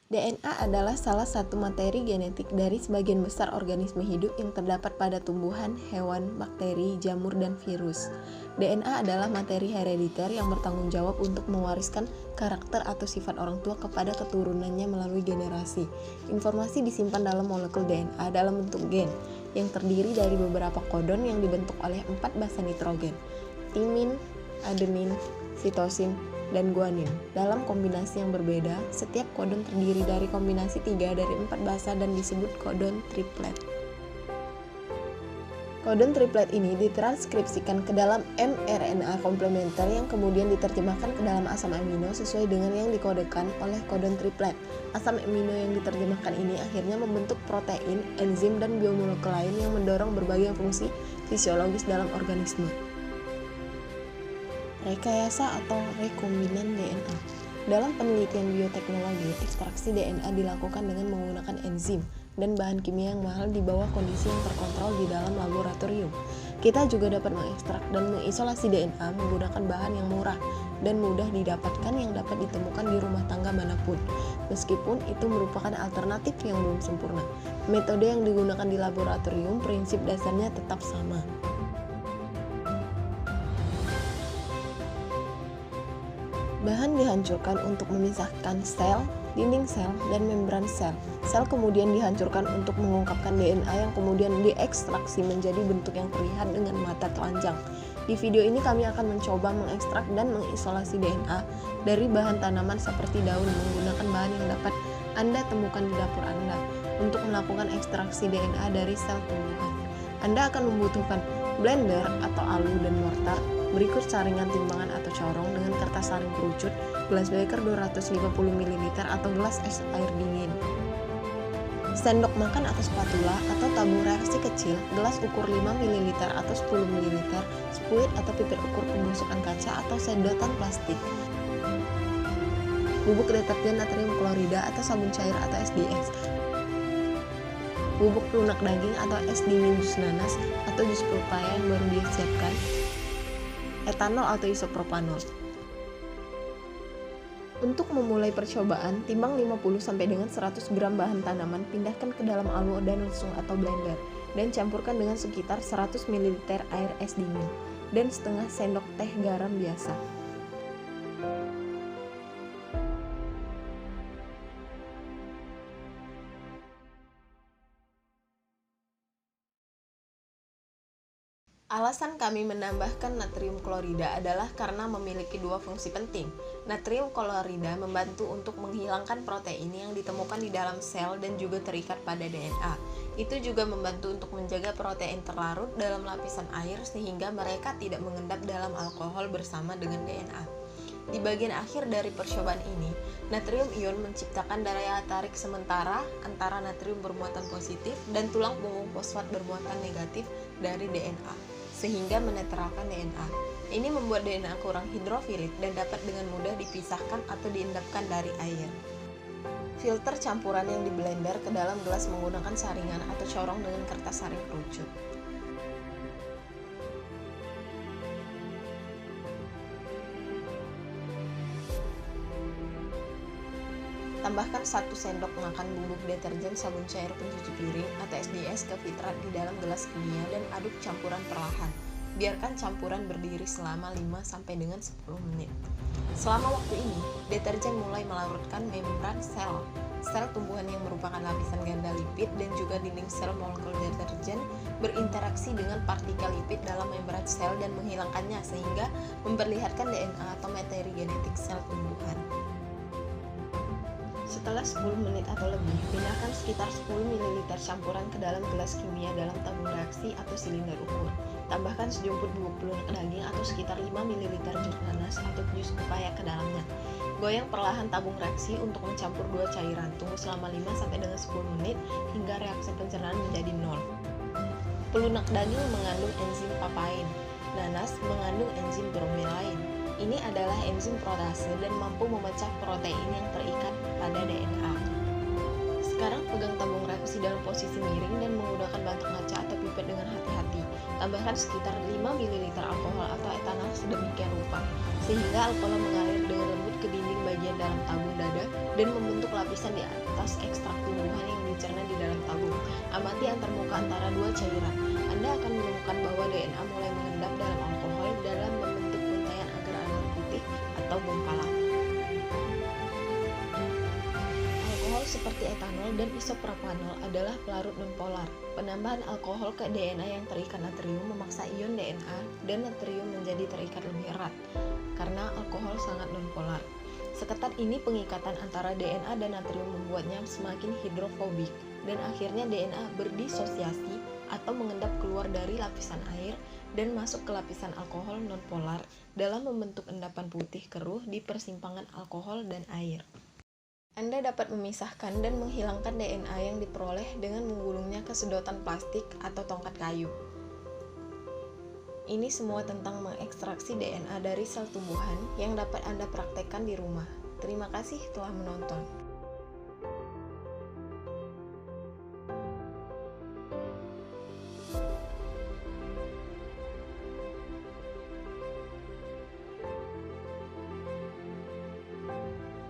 DNA adalah salah satu materi genetik dari sebagian besar organisme hidup yang terdapat pada tumbuhan, hewan, bakteri, jamur, dan virus. DNA adalah materi herediter yang bertanggung jawab untuk mewariskan karakter atau sifat orang tua kepada keturunannya melalui generasi. Informasi disimpan dalam molekul DNA dalam bentuk gen, yang terdiri dari beberapa kodon yang dibentuk oleh 4 basa nitrogen, timin, adenin, sitosin, dan guanin. Dalam kombinasi yang berbeda, setiap kodon terdiri dari kombinasi 3 dari 4 basa dan disebut kodon triplet. Kodon triplet ini ditranskripsikan ke dalam mRNA komplementer yang kemudian diterjemahkan ke dalam asam amino sesuai dengan yang dikodekan oleh kodon triplet. Asam amino yang diterjemahkan ini akhirnya membentuk protein, enzim, dan biomolekul lain yang mendorong berbagai fungsi fisiologis dalam organisme. Rekayasa atau rekombinan DNA. Dalam penelitian bioteknologi, ekstraksi DNA dilakukan dengan menggunakan enzim dan bahan kimia yang mahal di bawah kondisi yang terkontrol di dalam laboratorium. Kita juga dapat mengekstrak dan mengisolasi DNA menggunakan bahan yang murah dan mudah didapatkan yang dapat ditemukan di rumah tangga manapun. Meskipun itu merupakan alternatif yang belum sempurna, metode yang digunakan di laboratorium prinsip dasarnya tetap sama. Bahan dihancurkan untuk memisahkan sel, dinding sel, dan membran sel. Sel kemudian dihancurkan untuk mengungkapkan DNA yang kemudian diekstraksi menjadi bentuk yang terlihat dengan mata telanjang. Di video ini kami akan mencoba mengekstrak dan mengisolasi DNA dari bahan tanaman seperti daun menggunakan bahan yang dapat Anda temukan di dapur Anda untuk melakukan ekstraksi DNA dari sel tumbuhan. Anda akan membutuhkan blender atau alu dan mortar, berikut saringan timbangan atau corong dengan kertas saring kerucut, gelas beker 250 ml atau gelas es air dingin, sendok makan atau spatula atau tabung reaksi kecil, gelas ukur 5 ml atau 10 ml, spuit atau pipet ukur pembusukan kaca atau sedotan plastik, bubuk deterjen natrium klorida atau sabun cair atau SDS, bubuk pelunak daging atau es dingin jus nanas atau jus pepaya yang baru disiapkan, etanol atau isopropanol. Untuk memulai percobaan, timbang 50 sampai dengan 100 gram bahan tanaman, pindahkan ke dalam alu dan lesung atau blender dan campurkan dengan sekitar 100 ml air es dingin dan setengah sendok teh garam biasa. Alasan kami menambahkan natrium klorida adalah karena memiliki dua fungsi penting. Natrium klorida membantu untuk menghilangkan protein yang ditemukan di dalam sel dan juga terikat pada DNA. Itu juga membantu untuk menjaga protein terlarut dalam lapisan air sehingga mereka tidak mengendap dalam alkohol bersama dengan DNA. Di bagian akhir dari percobaan ini, natrium ion menciptakan daya tarik sementara antara natrium bermuatan positif dan tulang punggung fosfat bermuatan negatif dari DNA, sehingga menetralkan DNA. Ini membuat DNA kurang hidrofilik dan dapat dengan mudah dipisahkan atau diendapkan dari air. Filter campuran yang diblender ke dalam gelas menggunakan saringan atau corong dengan kertas saring kerucut. Tambahkan 1 sendok makan bubuk deterjen sabun cair pencuci piring atau SDS ke filtrat di dalam gelas kimia dan aduk campuran perlahan. Biarkan campuran berdiri selama 5 sampai dengan 10 menit. Selama waktu ini, deterjen mulai melarutkan membran sel. Sel tumbuhan yang merupakan lapisan ganda lipid dan juga dinding sel molekul deterjen berinteraksi dengan partikel lipid dalam membran sel dan menghilangkannya sehingga memperlihatkan DNA atau materi genetik sel tumbuhan. Setelah 10 menit atau lebih, pindahkan sekitar 10 ml campuran ke dalam gelas kimia dalam tabung reaksi atau silinder ukur. Tambahkan sejumput bubuk pelunak daging atau sekitar 5 ml jus nanas atau jus pepaya ke dalamnya. Goyang perlahan tabung reaksi untuk mencampur dua cairan. Tunggu selama 5 sampai dengan 10 menit hingga reaksi pencernaan menjadi 0. Pelunak daging mengandung enzim papain. Nanas mengandung enzim bromelain. Ini adalah enzim protase dan mampu memecah protein yang terikat pada DNA. Sekarang pegang tabung reaksi dalam posisi miring dan menggunakan bantuk ngaca atau pipet dipipet dengan hati-hati. Tambahkan sekitar 5 ml alkohol atau etanol sedemikian rupa, sehingga alkohol mengalir dengan lembut ke dinding bagian dalam tabung dada dan membentuk lapisan di atas ekstrak tumbuhan yang dicerna di dalam tabung. Amati antarmuka antara dua cairan. Anda akan menemukan bahwa DNA mulai mengendap dalam alkohol dalam membentuk untaian agar-agar putih atau gumpalan. Alkohol seperti etanol dan isopropanol adalah pelarut nonpolar. Penambahan alkohol ke DNA yang terikat natrium memaksa ion DNA dan natrium menjadi terikat lebih erat karena alkohol sangat nonpolar. Seketat ini pengikatan antara DNA dan natrium membuatnya semakin hidrofobik dan akhirnya DNA berdisosiasi atau mengendap keluar dari lapisan air dan masuk ke lapisan alkohol nonpolar dalam membentuk endapan putih keruh di persimpangan alkohol dan air. Anda dapat memisahkan dan menghilangkan DNA yang diperoleh dengan menggulungnya ke sedotan plastik atau tongkat kayu. Ini semua tentang mengekstraksi DNA dari sel tumbuhan yang dapat Anda praktekkan di rumah. Terima kasih telah menonton.